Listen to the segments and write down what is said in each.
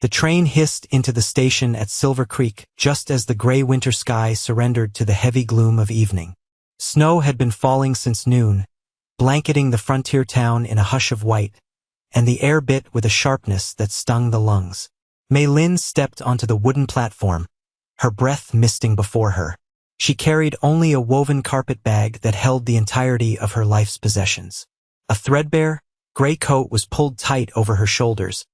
The train hissed into the station at Silver Creek just as the gray winter sky surrendered to the heavy gloom of evening. Snow had been falling since noon, blanketing the frontier town in a hush of white, and the air bit with a sharpness that stung the lungs. Mei Lin stepped onto the wooden platform, her breath misting before her. She carried only a woven carpet bag that held the entirety of her life's possessions. A threadbare, gray coat was pulled tight over her shoulders,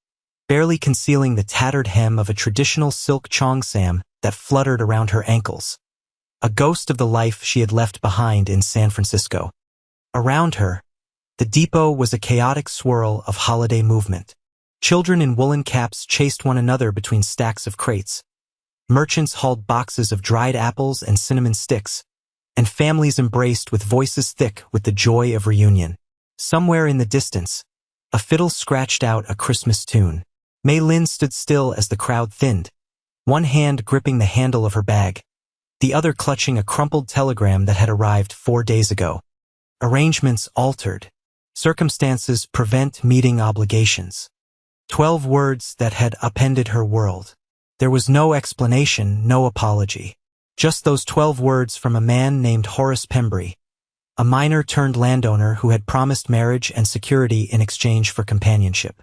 barely concealing the tattered hem of a traditional silk cheongsam that fluttered around her ankles. A ghost of the life she had left behind in San Francisco. Around her, the depot was a chaotic swirl of holiday movement. Children in woolen caps chased one another between stacks of crates. Merchants hauled boxes of dried apples and cinnamon sticks, and families embraced with voices thick with the joy of reunion. Somewhere in the distance, a fiddle scratched out a Christmas tune. Mei Lin stood still as the crowd thinned, one hand gripping the handle of her bag, the other clutching a crumpled telegram that had arrived 4 days ago. Arrangements altered. Circumstances prevent meeting obligations. 12 words that had upended her world. There was no explanation, no apology. Just those 12 words from a man named Horace Pembry, a miner-turned landowner who had promised marriage and security in exchange for companionship.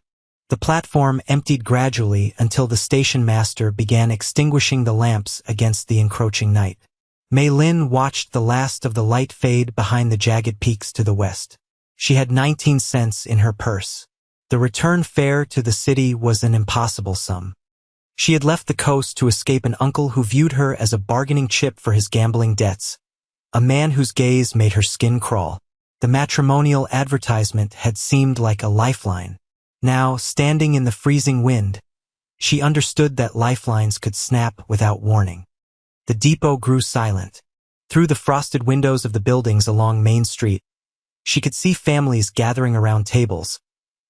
The platform emptied gradually until the station master began extinguishing the lamps against the encroaching night. Mei Lin watched the last of the light fade behind the jagged peaks to the west. She had 19 cents in her purse. The return fare to the city was an impossible sum. She had left the coast to escape an uncle who viewed her as a bargaining chip for his gambling debts, a man whose gaze made her skin crawl. The matrimonial advertisement had seemed like a lifeline. Now, standing in the freezing wind, she understood that lifelines could snap without warning. The depot grew silent. Through the frosted windows of the buildings along Main Street, she could see families gathering around tables,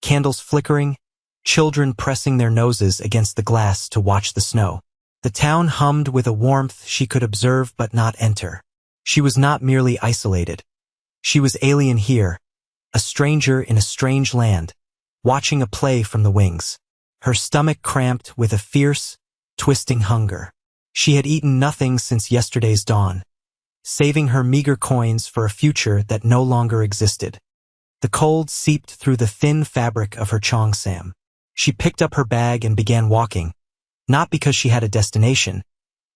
candles flickering, children pressing their noses against the glass to watch the snow. The town hummed with a warmth she could observe but not enter. She was not merely isolated. She was alien here, a stranger in a strange land, watching a play from the wings. Her stomach cramped with a fierce, twisting hunger. She had eaten nothing since yesterday's dawn, saving her meager coins for a future that no longer existed. The cold seeped through the thin fabric of her cheongsam. She picked up her bag and began walking, not because she had a destination,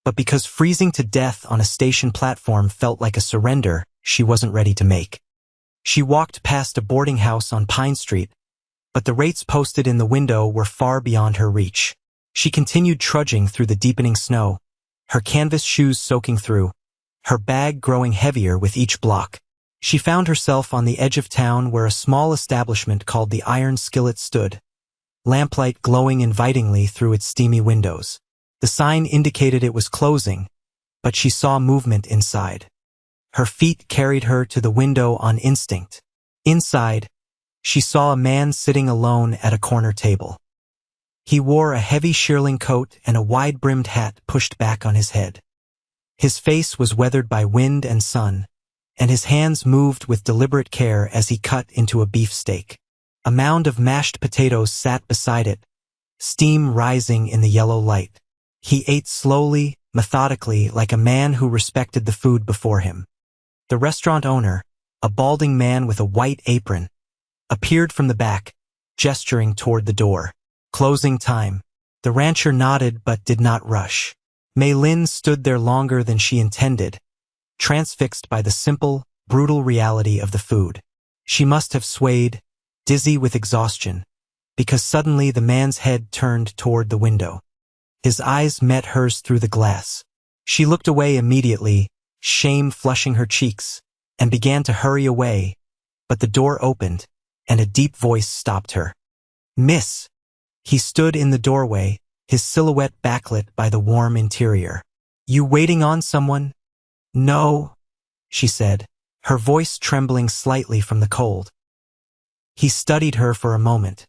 but because freezing to death on a station platform felt like a surrender she wasn't ready to make. She walked past a boarding house on Pine Street, but the rates posted in the window were far beyond her reach. She continued trudging through the deepening snow, her canvas shoes soaking through, her bag growing heavier with each block. She found herself on the edge of town where a small establishment called the Iron Skillet stood, lamplight glowing invitingly through its steamy windows. The sign indicated it was closing, but she saw movement inside. Her feet carried her to the window on instinct. Inside, she saw a man sitting alone at a corner table. He wore a heavy shearling coat and a wide-brimmed hat pushed back on his head. His face was weathered by wind and sun, and his hands moved with deliberate care as he cut into a beef steak. A mound of mashed potatoes sat beside it, steam rising in the yellow light. He ate slowly, methodically, like a man who respected the food before him. The restaurant owner, a balding man with a white apron, appeared from the back, gesturing toward the door. Closing time. The rancher nodded but did not rush. Mei Lin stood there longer than she intended, transfixed by the simple, brutal reality of the food. She must have swayed, dizzy with exhaustion, because suddenly the man's head turned toward the window. His eyes met hers through the glass. She looked away immediately, shame flushing her cheeks, and began to hurry away, but the door opened, and a deep voice stopped her. "Miss!" He stood in the doorway, his silhouette backlit by the warm interior. "You waiting on someone?" "No," she said, her voice trembling slightly from the cold. He studied her for a moment,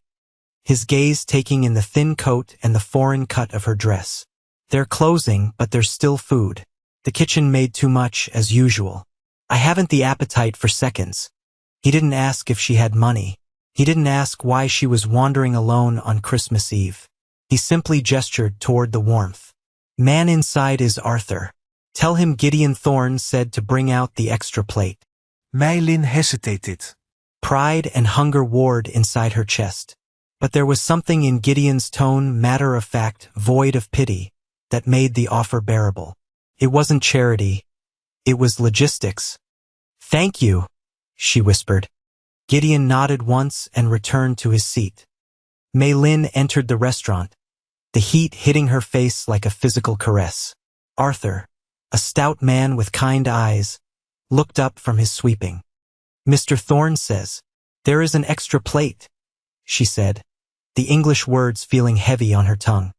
his gaze taking in the thin coat and the foreign cut of her dress. "They're closing, but there's still food. The kitchen made too much, as usual. I haven't the appetite for seconds." He didn't ask if she had money. He didn't ask why she was wandering alone on Christmas Eve. He simply gestured toward the warmth. Man inside is Arthur. Tell him Gideon Thorne said to bring out the extra plate. Mei Lin hesitated. Pride and hunger warred inside her chest. But there was something in Gideon's tone, matter-of-fact, void of pity, that made the offer bearable. It wasn't charity. It was logistics. Thank you, she whispered. Gideon nodded once and returned to his seat. Mei Lin entered the restaurant, the heat hitting her face like a physical caress. Arthur, a stout man with kind eyes, looked up from his sweeping. Mr. Thorne says, "There is an extra plate," she said, the English words feeling heavy on her tongue.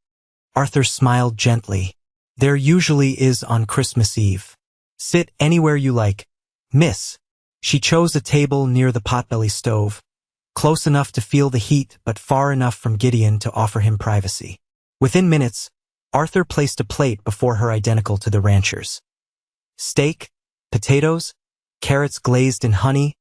Arthur smiled gently. "There usually is on Christmas Eve. Sit anywhere you like, miss." She chose a table near the potbelly stove, close enough to feel the heat but far enough from Gideon to offer him privacy. Within minutes, Arthur placed a plate before her identical to the rancher's. Steak, potatoes, carrots glazed in honey,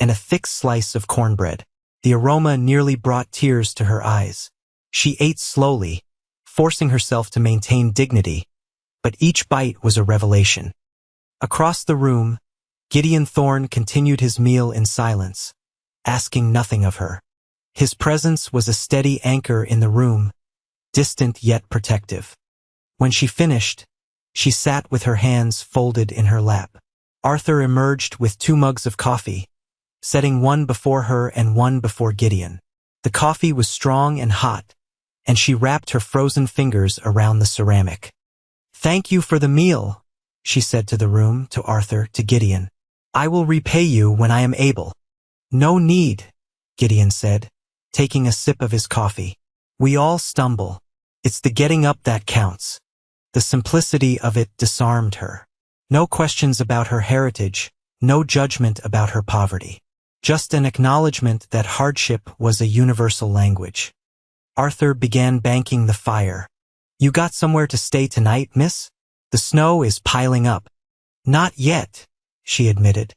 and a thick slice of cornbread. The aroma nearly brought tears to her eyes. She ate slowly, forcing herself to maintain dignity, but each bite was a revelation. Across the room, Gideon Thorne continued his meal in silence, asking nothing of her. His presence was a steady anchor in the room, distant yet protective. When she finished, she sat with her hands folded in her lap. Arthur emerged with 2 mugs of coffee, setting one before her and one before Gideon. The coffee was strong and hot, and she wrapped her frozen fingers around the ceramic. "Thank you for the meal," she said to the room, to Arthur, to Gideon. "I will repay you when I am able." "No need," Gideon said, taking a sip of his coffee. "We all stumble. It's the getting up that counts." The simplicity of it disarmed her. No questions about her heritage, no judgment about her poverty. Just an acknowledgement that hardship was a universal language. Arthur began banking the fire. "You got somewhere to stay tonight, miss? The snow is piling up." "Not yet," she admitted.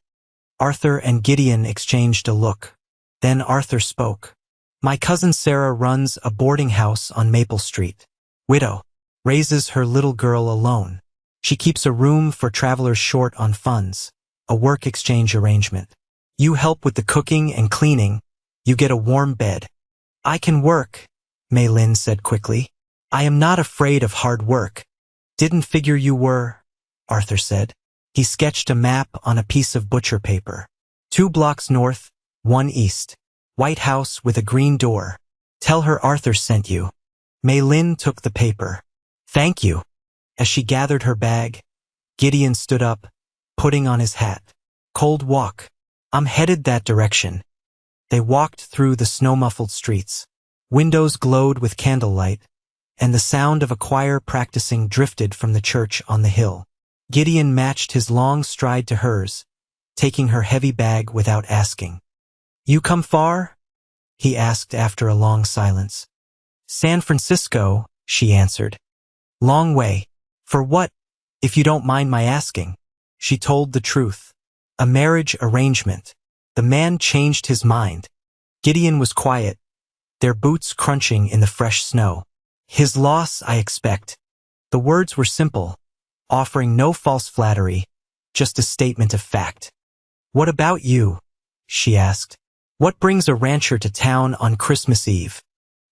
Arthur and Gideon exchanged a look. Then Arthur spoke. "My cousin Sarah runs a boarding house on Maple Street. Widow. Raises her little girl alone. She keeps a room for travelers short on funds, a work exchange arrangement. You help with the cooking and cleaning, you get a warm bed." "I can work," Mei Lin said quickly. "I am not afraid of hard work." "Didn't figure you were," Arthur said. He sketched a map on a piece of butcher paper. 2 blocks north, 1 east. White house with a green door. "Tell her Arthur sent you." Mei Lin took the paper. "Thank you." As she gathered her bag, Gideon stood up, putting on his hat. "Cold walk. I'm headed that direction." They walked through the snow-muffled streets. Windows glowed with candlelight, and the sound of a choir practicing drifted from the church on the hill. Gideon matched his long stride to hers, taking her heavy bag without asking. "You come far?" he asked after a long silence. "San Francisco," she answered. "Long way. For what, if you don't mind my asking?" She told the truth. "A marriage arrangement." The man changed his mind. Gideon was quiet, their boots crunching in the fresh snow. "His loss, I expect." The words were simple, offering no false flattery, just a statement of fact. "What about you?" she asked. "What brings a rancher to town on Christmas Eve?"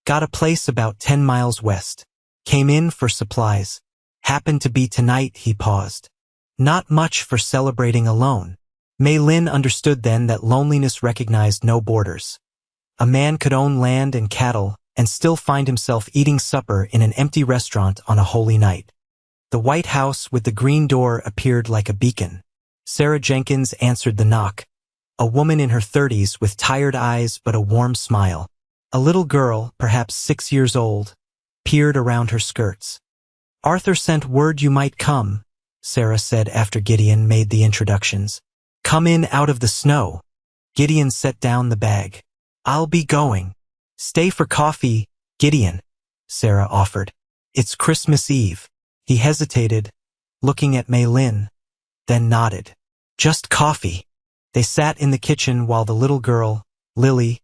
"Got a place about 10 miles west. Came in for supplies. Happened to be tonight," he paused. "Not much for celebrating alone." Mei Lin understood then that loneliness recognized no borders. A man could own land and cattle and still find himself eating supper in an empty restaurant on a holy night. The White House with the green door appeared like a beacon. Sarah Jenkins answered the knock, a woman in her 30s with tired eyes but a warm smile. A little girl, perhaps 6 years old, peered around her skirts. "Arthur sent word you might come," Sarah said after Gideon made the introductions. "Come in out of the snow." Gideon set down the bag. "I'll be going." "Stay for coffee, Gideon," Sarah offered. "It's Christmas Eve." He hesitated, looking at Mei Lin, then nodded. "Just coffee." They sat in the kitchen while the little girl, Lily,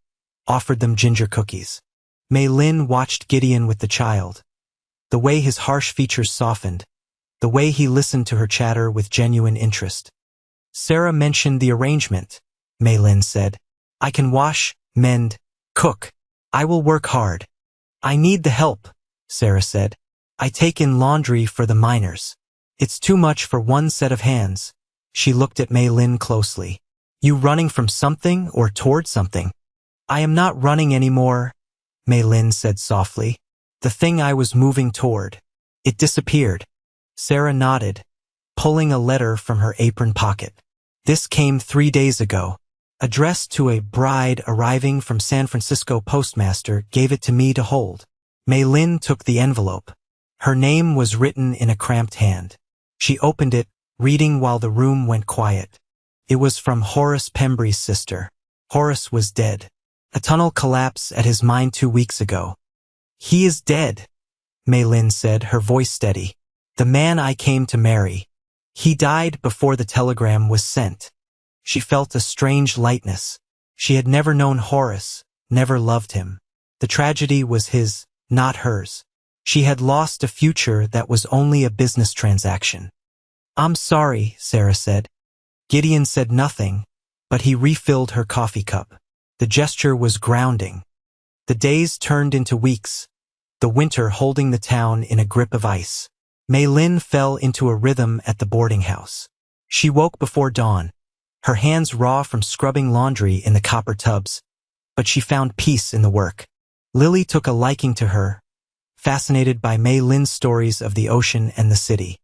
offered them ginger cookies. Mei Lin watched Gideon with the child. The way his harsh features softened, the way he listened to her chatter with genuine interest. Sarah mentioned the arrangement, Mei Lin said. I can wash, mend, cook. I will work hard. I need the help, Sarah said. I take in laundry for the miners. It's too much for one set of hands. She looked at Mei Lin closely. You running from something or toward something? I am not running anymore, Mei Lin said softly. The thing I was moving toward. It disappeared. Sarah nodded, pulling a letter from her apron pocket. This came 3 days ago. Addressed to a bride arriving from San Francisco. Postmaster gave it to me to hold. Mei Lin took the envelope. Her name was written in a cramped hand. She opened it, reading while the room went quiet. It was from Horace Pembry's sister. Horace was dead. A tunnel collapse at his mine 2 weeks ago. He is dead, Mei Lin said, her voice steady. The man I came to marry. He died before the telegram was sent. She felt a strange lightness. She had never known Horace, never loved him. The tragedy was his, not hers. She had lost a future that was only a business transaction. I'm sorry, Sarah said. Gideon said nothing, but he refilled her coffee cup. The gesture was grounding. The days turned into weeks, the winter holding the town in a grip of ice. Mei Lin fell into a rhythm at the boarding house. She woke before dawn, her hands raw from scrubbing laundry in the copper tubs, but she found peace in the work. Lily took a liking to her, fascinated by Mei Lin's stories of the ocean and the city.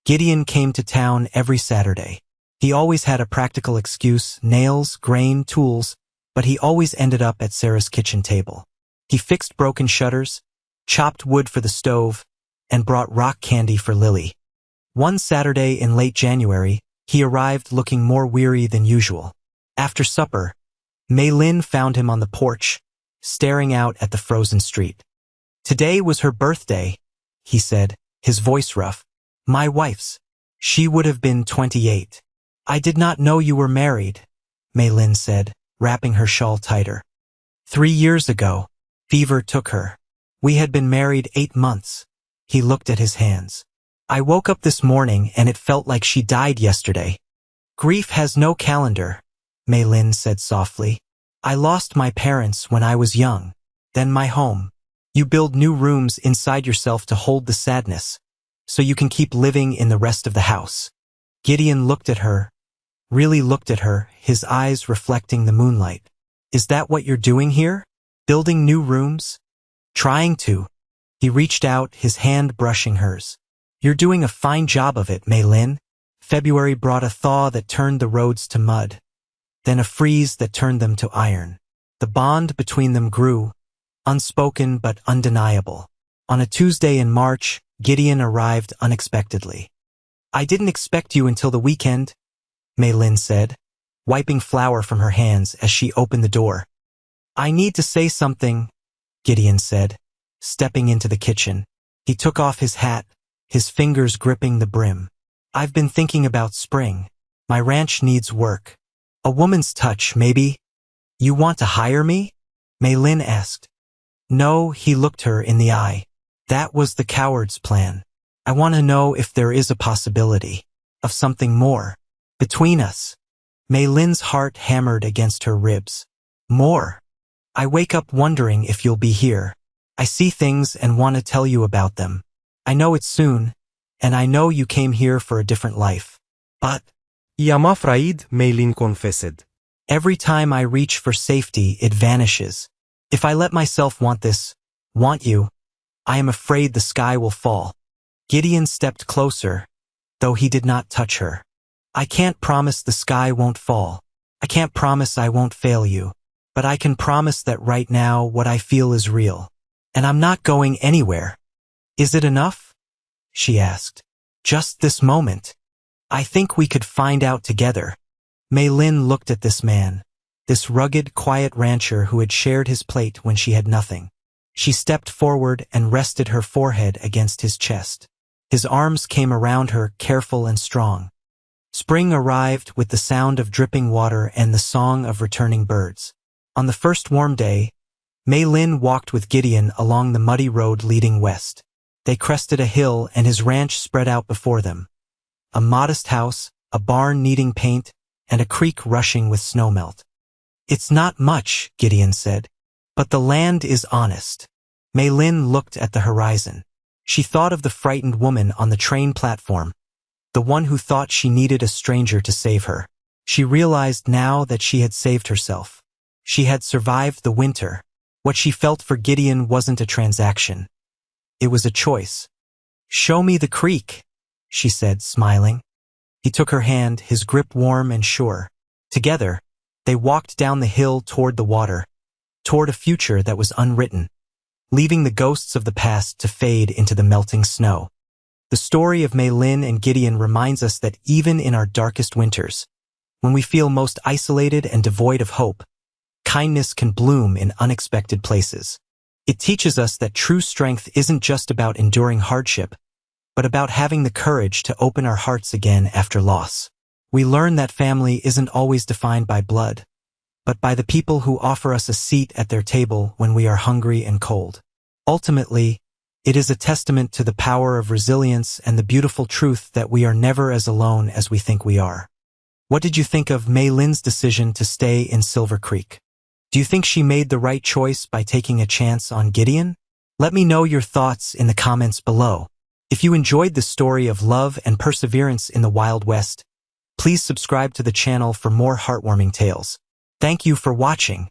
Gideon came to town every Saturday. He always had a practical excuse, nails, grain, tools, but he always ended up at Sarah's kitchen table. He fixed broken shutters, chopped wood for the stove, and brought rock candy for Lily. One Saturday in late January, he arrived looking more weary than usual. After supper, Mei Lin found him on the porch, staring out at the frozen street. Today was her birthday, he said, his voice rough. My wife's. She would have been 28. I did not know you were married, Mei Lin said, wrapping her shawl tighter. 3 years ago, fever took her. We had been married 8 months. He looked at his hands. I woke up this morning and it felt like she died yesterday. Grief has no calendar, Mei Lin said softly. I lost my parents when I was young, then my home. You build new rooms inside yourself to hold the sadness, so you can keep living in the rest of the house. Gideon looked at her, really looked at her, his eyes reflecting the moonlight. Is that what you're doing here? Building new rooms? Trying to. He reached out, his hand brushing hers. You're doing a fine job of it, Mei Lin. February brought a thaw that turned the roads to mud, then a freeze that turned them to iron. The bond between them grew, unspoken but undeniable. On a Tuesday in March, Gideon arrived unexpectedly. I didn't expect you until the weekend, Mei Lin said, wiping flour from her hands as she opened the door. I need to say something, Gideon said, stepping into the kitchen. He took off his hat, his fingers gripping the brim. I've been thinking about spring. My ranch needs work. A woman's touch, maybe. You want to hire me? Mei Lin asked. No, he looked her in the eye. That was the coward's plan. I want to know if there is a possibility of something more between us. Mei Lin's heart hammered against her ribs. More. I wake up wondering if you'll be here. I see things and want to tell you about them. I know it's soon, and I know you came here for a different life. But I-am afraid, Mei Lin confessed. Every time I reach for safety, it vanishes. If I let myself want this, want you, I am afraid the sky will fall. Gideon stepped closer, though he did not touch her. I can't promise the sky won't fall. I can't promise I won't fail you. But I can promise that right now what I feel is real. And I'm not going anywhere. Is it enough? She asked. Just this moment. I think we could find out together. Mei Lin looked at this man, this rugged, quiet rancher who had shared his plate when she had nothing. She stepped forward and rested her forehead against his chest. His arms came around her, careful and strong. Spring arrived with the sound of dripping water and the song of returning birds. On the first warm day, Mei Lin walked with Gideon along the muddy road leading west. They crested a hill and his ranch spread out before them. A modest house, a barn needing paint, and a creek rushing with snowmelt. "It's not much," Gideon said, "but the land is honest." Mei Lin looked at the horizon. She thought of the frightened woman on the train platform, the one who thought she needed a stranger to save her. She realized now that she had saved herself. She had survived the winter. What she felt for Gideon wasn't a transaction. It was a choice. "Show me the creek," she said, smiling. He took her hand, his grip warm and sure. Together, they walked down the hill toward the water, toward a future that was unwritten, leaving the ghosts of the past to fade into the melting snow. The story of Mei Lin and Gideon reminds us that even in our darkest winters, when we feel most isolated and devoid of hope, kindness can bloom in unexpected places. It teaches us that true strength isn't just about enduring hardship, but about having the courage to open our hearts again after loss. We learn that family isn't always defined by blood, but by the people who offer us a seat at their table when we are hungry and cold. Ultimately, it is a testament to the power of resilience and the beautiful truth that we are never as alone as we think we are. What did you think of Mei Lin's decision to stay in Silver Creek? Do you think she made the right choice by taking a chance on Gideon? Let me know your thoughts in the comments below. If you enjoyed the story of love and perseverance in the Wild West, please subscribe to the channel for more heartwarming tales. Thank you for watching.